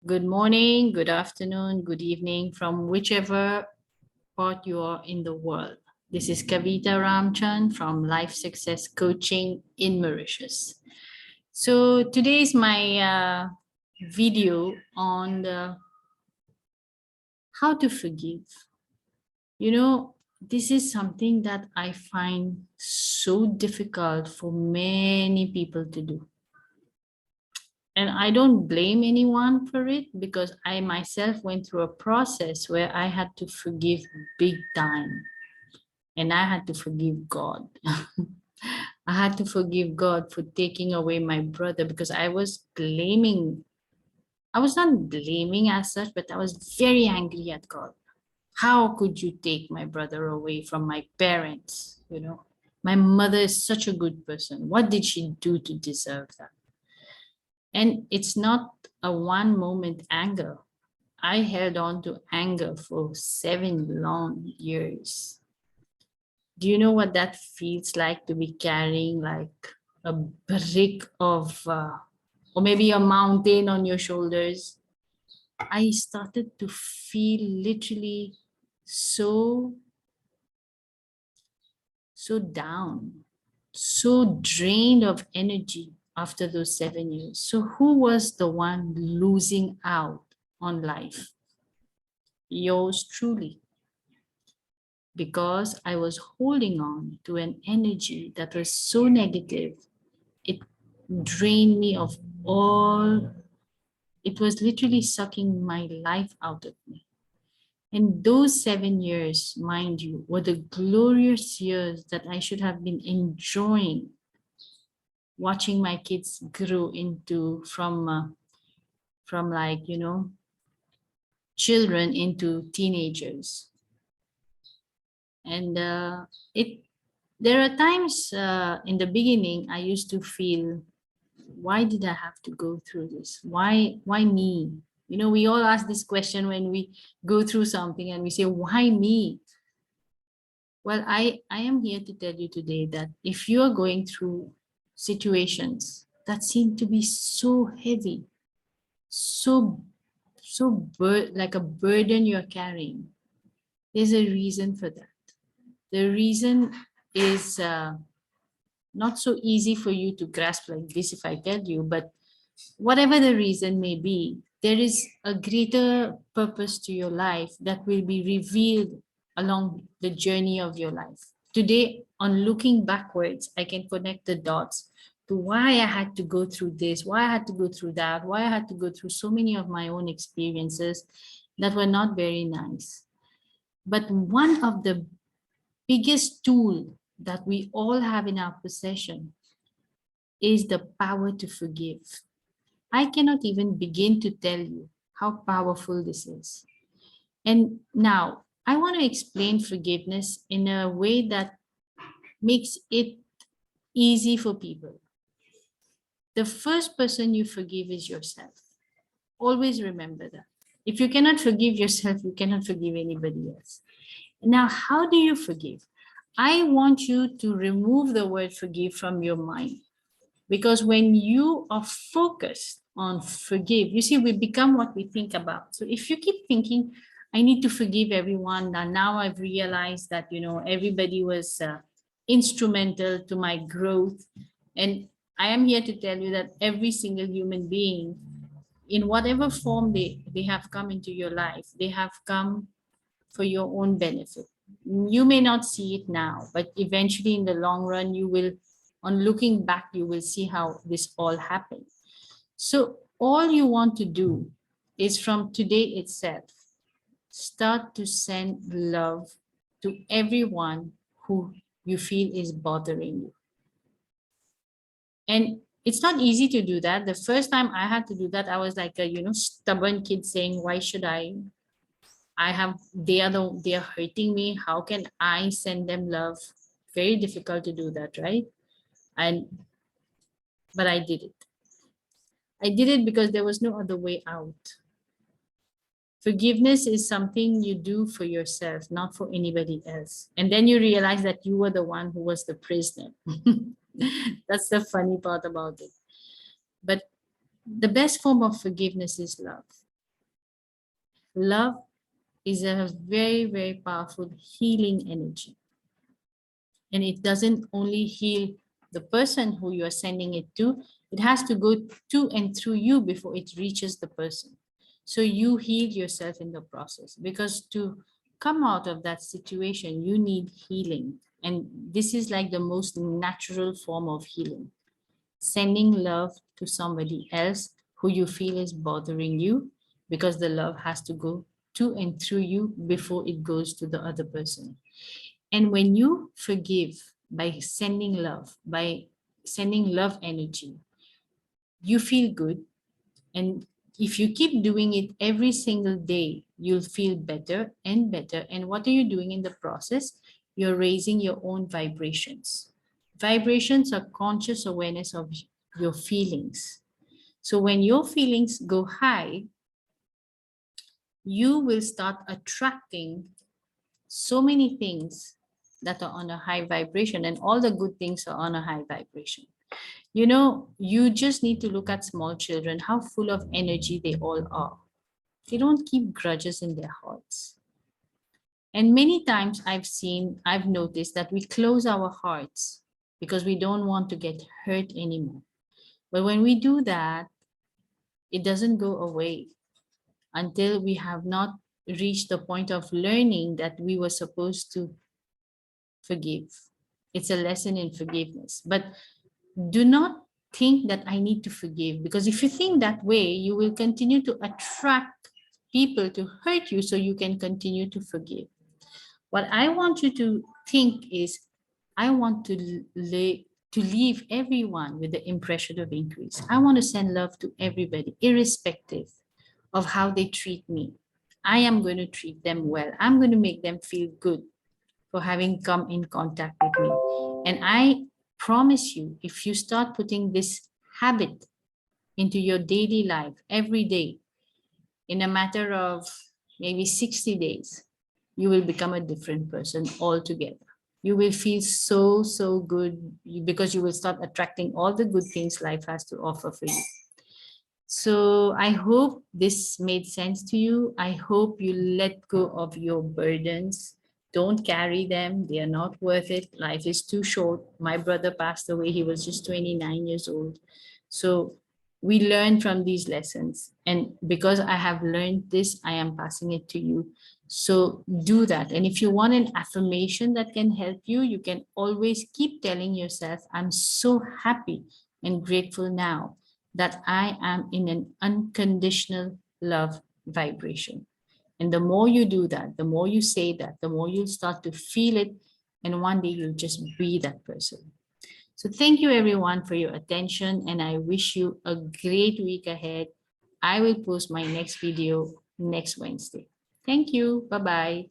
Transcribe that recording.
Good morning, good afternoon, good evening from whichever part you are in the world. This is Kavita Ramchand from Life Success Coaching in Mauritius. So today is my video on how to forgive. This is something that I find so difficult for many people to do. And I don't blame anyone for it because I myself went through a process where I had to forgive big time. And I had to forgive God. I had to forgive God for taking away my brother because I was blaming. I was not blaming as such, but I was very angry at God. How could you take my brother away from my parents? My mother is such a good person. What did she do to deserve that? And it's not a one moment anger. I held on to anger for 7 long years. Do you know what that feels like to be carrying like a brick of, or maybe a mountain on your shoulders? I started to feel literally so, so down, so drained of energy after those 7 years. So, who was the one losing out on life? Yours truly. Because I was holding on to an energy that was so negative, it drained me of all, it was literally sucking my life out of me. And those 7 years, mind you, were the glorious years that I should have been enjoying watching my kids grow into from like, children into teenagers. And it there are times in the beginning I used to feel, why did I have to go through this? Why me? We all ask this question when we go through something and we say, why me? Well, I am here to tell you today that if you are going through situations that seem to be so heavy, so like a burden you're carrying, there's a reason for that. The reason is not so easy for you to grasp like this if I tell you, but whatever the reason may be, there is a greater purpose to your life that will be revealed along the journey of your life. Today, on looking backwards, I can connect the dots to why I had to go through this, why I had to go through that, why I had to go through so many of my own experiences that were not very nice. But one of the biggest tool that we all have in our possession is the power to forgive. I cannot even begin to tell you how powerful this is. And now I want to explain forgiveness in a way that makes it easy for people. The first person you forgive is yourself. Always remember that. If you cannot forgive yourself, you cannot forgive anybody else. Now, how do you forgive? I want you to remove the word forgive from your mind. Because when you are focused on forgive, you see, we become what we think about. So if you keep thinking, I need to forgive everyone, and now I've realized that, everybody was instrumental to my growth. And I am here to tell you that every single human being, in whatever form they have come into your life, they have come for your own benefit. You may not see it now, but eventually in the long run, you will, on looking back, you will see how this all happened. So all you want to do is from today itself, start to send love to everyone who you feel is bothering you. And it's not easy to do that. The first time I had to do that, I was like a, stubborn kid saying, why should I? They are hurting me. How can I send them love? Very difficult to do that, right? But I did it. I did it because there was no other way out. Forgiveness is something you do for yourself, not for anybody else. And then you realize that you were the one who was the prisoner. That's the funny part about it. But the best form of forgiveness is love. Love is a very, very powerful healing energy. And it doesn't only heal the person who you are sending it to, it has to go to and through you before it reaches the person. So you heal yourself in the process, because to come out of that situation, you need healing. And this is like the most natural form of healing. Sending love to somebody else who you feel is bothering you, because the love has to go to and through you before it goes to the other person. And when you forgive by sending love energy, you feel good. And if you keep doing it every single day, you'll feel better and better. And what are you doing in the process? You're raising your own vibrations. Vibrations are conscious awareness of your feelings. So when your feelings go high, you will start attracting so many things that are on a high vibration, and all the good things are on a high vibration. You know, you just need to look at small children, how full of energy they all are. They don't keep grudges in their hearts. And many times I've noticed that we close our hearts because we don't want to get hurt anymore. But when we do that, it doesn't go away until we have not reached the point of learning that we were supposed to forgive. It's a lesson in forgiveness. But do not think that I need to forgive, because if you think that way, you will continue to attract people to hurt you so you can continue to forgive. What I want you to think is, I want to leave everyone with the impression of increase. I want to send love to everybody, irrespective of how they treat me. I am going to treat them well. I'm going to make them feel good for having come in contact with me. And I promise you, if you start putting this habit into your daily life every day, in a matter of maybe 60 days, you will become a different person altogether. You will feel so, so good, because you will start attracting all the good things life has to offer for you. So I hope this made sense to you. I hope you let go of your burdens. Don't carry them. They are not worth it. Life is too short. My brother passed away. He was just 29 years old. So we learn from these lessons. And because I have learned this, I am passing it to you. So do that. And if you want an affirmation that can help you, you can always keep telling yourself, I'm so happy and grateful now that I am in an unconditional love vibration. And the more you do that, the more you say that, the more you'll start to feel it. And one day you'll just be that person. So thank you everyone for your attention. And I wish you a great week ahead. I will post my next video next Wednesday. Thank you. Bye-bye.